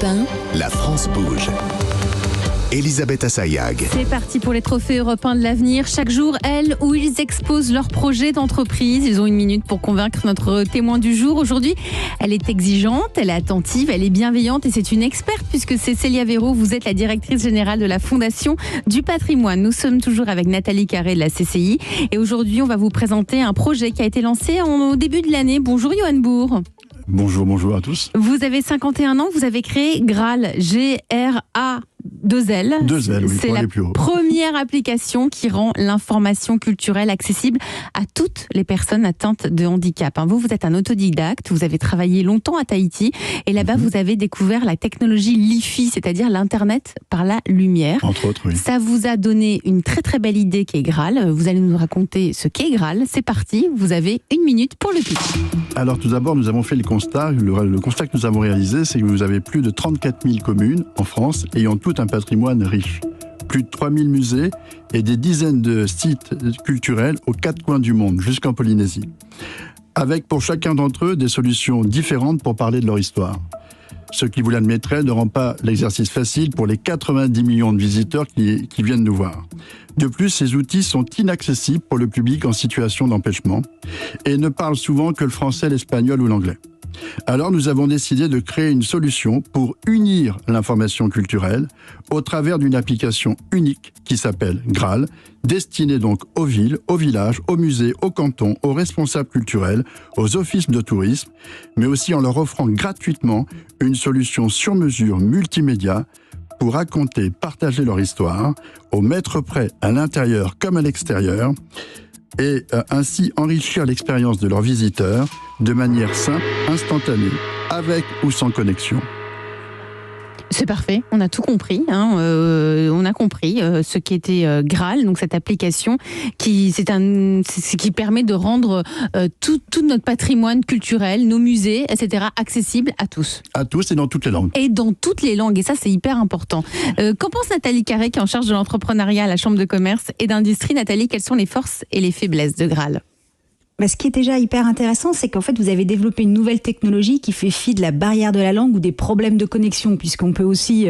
Europe 1. La France bouge. Elisabeth Assayag. C'est parti pour les trophées européens de l'avenir. Chaque jour, elles ou ils exposent leurs projets d'entreprise. Ils ont une minute pour convaincre notre témoin du jour. Aujourd'hui, elle est exigeante, elle est attentive, elle est bienveillante et c'est une experte puisque c'est Célia Véraud. Vous êtes la directrice générale de la Fondation du patrimoine. Nous sommes toujours avec Nathalie Carré de la CCI et aujourd'hui, on va vous présenter un projet qui a été lancé au début de l'année. Bonjour Johan Bourg. Bonjour à tous. Vous avez 51 ans, vous avez créé Graal, G-R-A. Deux L, oui, c'est la première application qui rend l'information culturelle accessible à toutes les personnes atteintes de handicap. Vous êtes un autodidacte, vous avez travaillé longtemps à Tahiti et là-bas vous avez découvert la technologie Li-Fi, c'est-à-dire l'Internet par la lumière. Entre autres, oui. Ça vous a donné une très très belle idée qui est Graal. Vous allez nous raconter ce qu'est Graal. C'est parti, vous avez une minute pour le pitch. Alors tout d'abord, nous avons fait le constat. Le constat que nous avons réalisé, c'est que vous avez plus de 34 000 communes en France ayant tout un patrimoine riche. Plus de 3000 musées et des dizaines de sites culturels aux quatre coins du monde, jusqu'en Polynésie. Avec pour chacun d'entre eux des solutions différentes pour parler de leur histoire. Ce qui, vous l'admettrez, ne rend pas l'exercice facile pour les 90 millions de visiteurs qui viennent nous voir. De plus, ces outils sont inaccessibles pour le public en situation d'empêchement et ne parlent souvent que le français, l'espagnol ou l'anglais. Alors nous avons décidé de créer une solution pour unir l'information culturelle au travers d'une application unique qui s'appelle Graal, destinée donc aux villes, aux villages, aux musées, aux cantons, aux responsables culturels, aux offices de tourisme, mais aussi en leur offrant gratuitement une solution sur mesure multimédia pour raconter, partager leur histoire, au mètre près à l'intérieur comme à l'extérieur, et ainsi enrichir l'expérience de leurs visiteurs de manière simple, instantanée, avec ou sans connexion. C'est parfait, on a tout compris. On a compris ce qu'était Graal, donc cette application qui permet de rendre tout notre patrimoine culturel, nos musées, etc., accessible à tous. À tous et dans toutes les langues. Et dans toutes les langues, et ça c'est hyper important. Qu'en pense Nathalie Carré, qui est en charge de l'entrepreneuriat à la Chambre de commerce et d'industrie? Nathalie, quelles sont les forces et les faiblesses de Graal? Ce qui est déjà hyper intéressant, c'est qu'en fait, vous avez développé une nouvelle technologie qui fait fi de la barrière de la langue ou des problèmes de connexion, puisqu'on peut aussi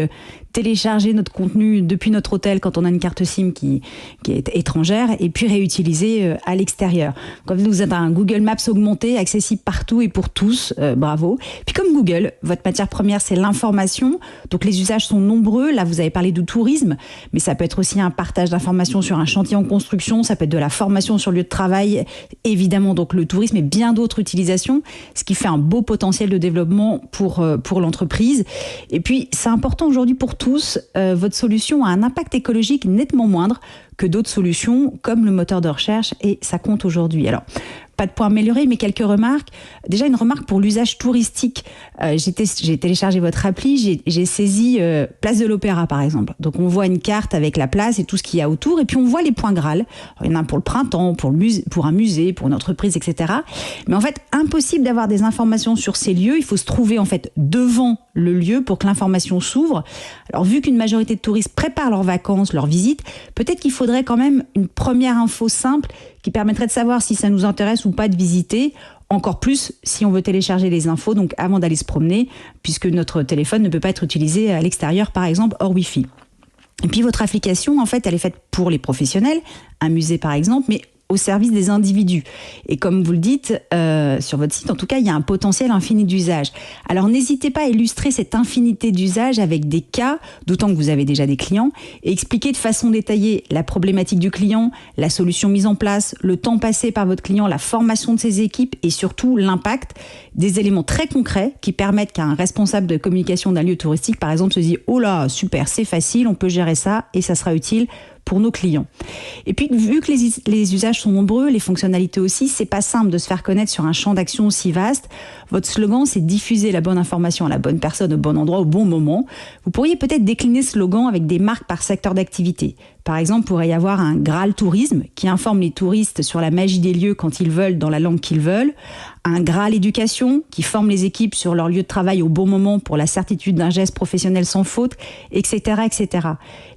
télécharger notre contenu depuis notre hôtel quand on a une carte SIM qui est étrangère et puis réutiliser à l'extérieur. Quand vous êtes un Google Maps augmenté, accessible partout et pour tous, bravo. Puis comme Google, votre matière première, c'est l'information, donc les usages sont nombreux. Là, vous avez parlé du tourisme, mais ça peut être aussi un partage d'informations sur un chantier en construction, ça peut être de la formation sur le lieu de travail, évidemment, donc le tourisme et bien d'autres utilisations, ce qui fait un beau potentiel de développement pour l'entreprise. Et puis, c'est important aujourd'hui pour tous, votre solution a un impact écologique nettement moindre que d'autres solutions comme le moteur de recherche et ça compte aujourd'hui. Alors, pas de point amélioré, mais quelques remarques. Déjà, une remarque pour l'usage touristique. J'ai téléchargé votre appli, j'ai saisi Place de l'Opéra, par exemple. Donc, on voit une carte avec la place et tout ce qu'il y a autour, et puis on voit les points Graal. Alors, il y en a un pour le printemps, pour un musée, pour une entreprise, etc. Mais en fait, impossible d'avoir des informations sur ces lieux. Il faut se trouver, en fait, devant le lieu pour que l'information s'ouvre. Alors, vu qu'une majorité de touristes préparent leurs vacances, leurs visites, peut-être qu'il faudrait quand même une première info simple qui permettrait de savoir si ça nous intéresse ou pas de visiter. Encore plus si on veut télécharger les infos, donc avant d'aller se promener, puisque notre téléphone ne peut pas être utilisé à l'extérieur, par exemple, hors Wi-Fi. Et puis votre application, en fait, elle est faite pour les professionnels, un musée par exemple, mais au service des individus. Et comme vous le dites, sur votre site, en tout cas, il y a un potentiel infini d'usage. Alors, n'hésitez pas à illustrer cette infinité d'usages avec des cas, d'autant que vous avez déjà des clients, et expliquer de façon détaillée la problématique du client, la solution mise en place, le temps passé par votre client, la formation de ses équipes et surtout l'impact, des éléments très concrets qui permettent qu'un responsable de communication d'un lieu touristique, par exemple, se dise « Oh là, super, c'est facile, on peut gérer ça et ça sera utile » pour nos clients. Et puis, vu que les usages sont nombreux, les fonctionnalités aussi, c'est pas simple de se faire connaître sur un champ d'action aussi vaste. Votre slogan, c'est diffuser la bonne information à la bonne personne, au bon endroit, au bon moment. Vous pourriez peut-être décliner ce slogan avec des marques par secteur d'activité. Par exemple, il pourrait y avoir un Graal Tourisme qui informe les touristes sur la magie des lieux quand ils veulent, dans la langue qu'ils veulent. Un Graal Éducation qui forme les équipes sur leur lieu de travail au bon moment pour la certitude d'un geste professionnel sans faute, etc., etc.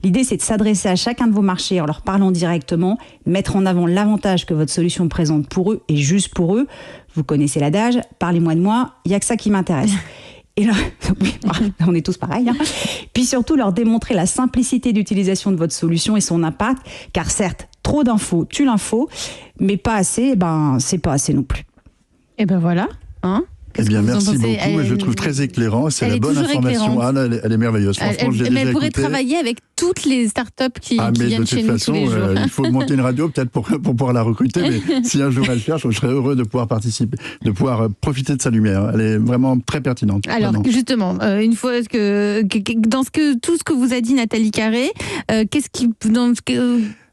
L'idée, c'est de s'adresser à chacun de vos marchés en leur parlant directement, mettre en avant l'avantage que votre solution présente pour eux et juste pour eux. Vous connaissez l'adage, parlez-moi de moi, il n'y a que ça qui m'intéresse. Et là, on est tous pareils. Hein. Puis surtout, leur démontrer la simplicité d'utilisation de votre solution et son impact. Car certes, trop d'infos tue l'info, mais pas assez, c'est pas assez non plus. Et ben voilà. Hein, eh bien, merci beaucoup. Je trouve très éclairant. C'est la bonne information. Elle est merveilleuse. Franchement, mais elle pourrait travailler avec toutes les startups qui viennent chez nous tous les jours. Il faut monter une radio peut-être pour pouvoir la recruter. Mais si un jour elle cherche, je serais heureux de pouvoir participer, de pouvoir profiter de sa lumière. Elle est vraiment très pertinente. Alors, vraiment. Justement, une fois dans tout ce que vous a dit Nathalie Carré,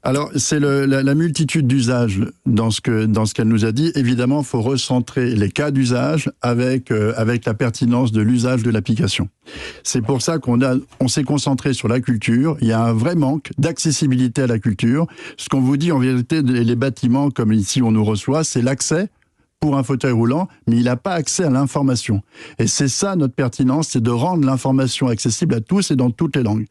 alors, c'est la multitude d'usages dans ce qu'elle nous a dit. Évidemment, il faut recentrer les cas d'usage avec la pertinence de l'usage de l'application. C'est pour ça qu'on s'est concentré sur la culture. Il y a un vrai manque d'accessibilité à la culture. Ce qu'on vous dit, en vérité, les bâtiments, comme ici on nous reçoit, c'est l'accès pour un fauteuil roulant, mais il n'a pas accès à l'information. Et c'est ça notre pertinence, c'est de rendre l'information accessible à tous et dans toutes les langues.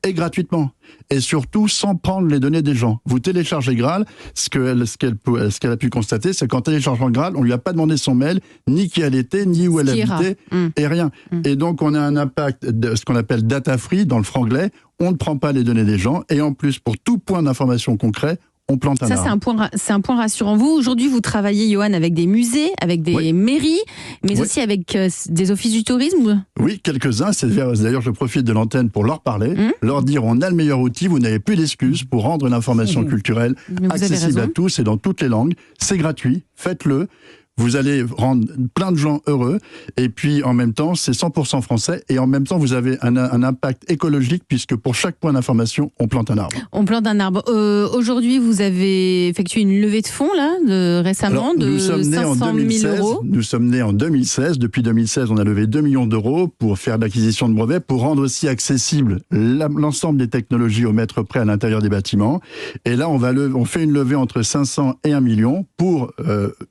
Et gratuitement. Et surtout, sans prendre les données des gens. Vous téléchargez Graal, ce qu'elle a pu constater, c'est qu'en téléchargeant Graal, on lui a pas demandé son mail, ni qui elle était, ni où elle habitait, et rien. Et donc, on a un impact de ce qu'on appelle data free, dans le franglais. On ne prend pas les données des gens, et en plus, pour tout point d'information concret, on plante un arbre. C'est un point rassurant. Vous, aujourd'hui, vous travaillez, Johan, avec des musées, avec des mairies, mais aussi avec des offices du tourisme. Oui, quelques-uns. D'ailleurs, je profite de l'antenne pour leur parler, leur dire on a le meilleur outil, vous n'avez plus d'excuses pour rendre l'information culturelle accessible à tous et dans toutes les langues. C'est gratuit, faites-le. Vous allez rendre plein de gens heureux, et puis en même temps, c'est 100% français, et en même temps, vous avez un impact écologique, puisque pour chaque point d'information, on plante un arbre. On plante un arbre. Aujourd'hui, vous avez effectué une levée de fonds, là, récemment, de 500 000 euros. Nous sommes nés en 2016. Depuis 2016, on a levé 2 millions d'euros pour faire l'acquisition de brevets, pour rendre aussi accessible l'ensemble des technologies au mètre près à l'intérieur des bâtiments. Et là, on fait une levée entre 500 et 1 million pour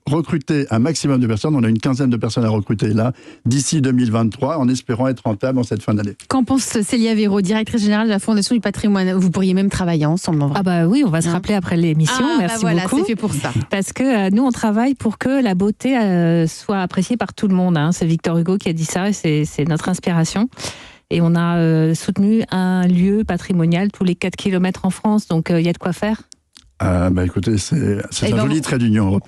recruter un maximum de personnes. On a une quinzaine de personnes à recruter là, d'ici 2023, en espérant être rentable en cette fin d'année. Qu'en pense Célia Véraud, directrice générale de la Fondation du patrimoine? Vous pourriez même travailler ensemble, en vrai. Ah bah oui, on va se rappeler après l'émission. Merci beaucoup. C'est fait pour ça. Parce que nous, on travaille pour que la beauté soit appréciée par tout le monde. Hein. C'est Victor Hugo qui a dit ça, et c'est notre inspiration. Et on a soutenu un lieu patrimonial tous les 4 km en France, donc il y a de quoi faire. Écoutez, c'est un joli trait d'union.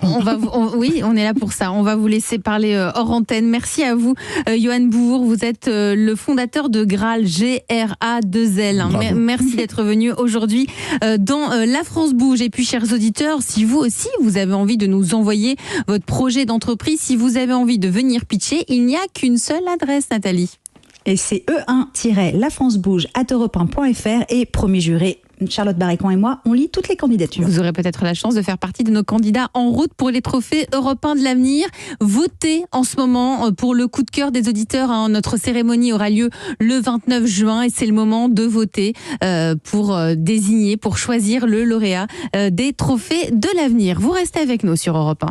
Oui, on est là pour ça. On va vous laisser parler hors antenne. Merci à vous, Johan Bouvour. Vous êtes le fondateur de Graal, G-R-A-2-L. Merci d'être venu aujourd'hui dans La France Bouge. Et puis, chers auditeurs, si vous aussi, vous avez envie de nous envoyer votre projet d'entreprise, si vous avez envie de venir pitcher, il n'y a qu'une seule adresse, Nathalie. Et c'est e1-lafrancebouge@europe1.fr, et premier juré, Charlotte Barrécon et moi, on lit toutes les candidatures. Vous aurez peut-être la chance de faire partie de nos candidats en route pour les trophées européens de l'avenir. Votez en ce moment pour le coup de cœur des auditeurs. Notre cérémonie aura lieu le 29 juin et c'est le moment de voter pour désigner, pour choisir le lauréat des trophées de l'avenir. Vous restez avec nous sur Europe 1.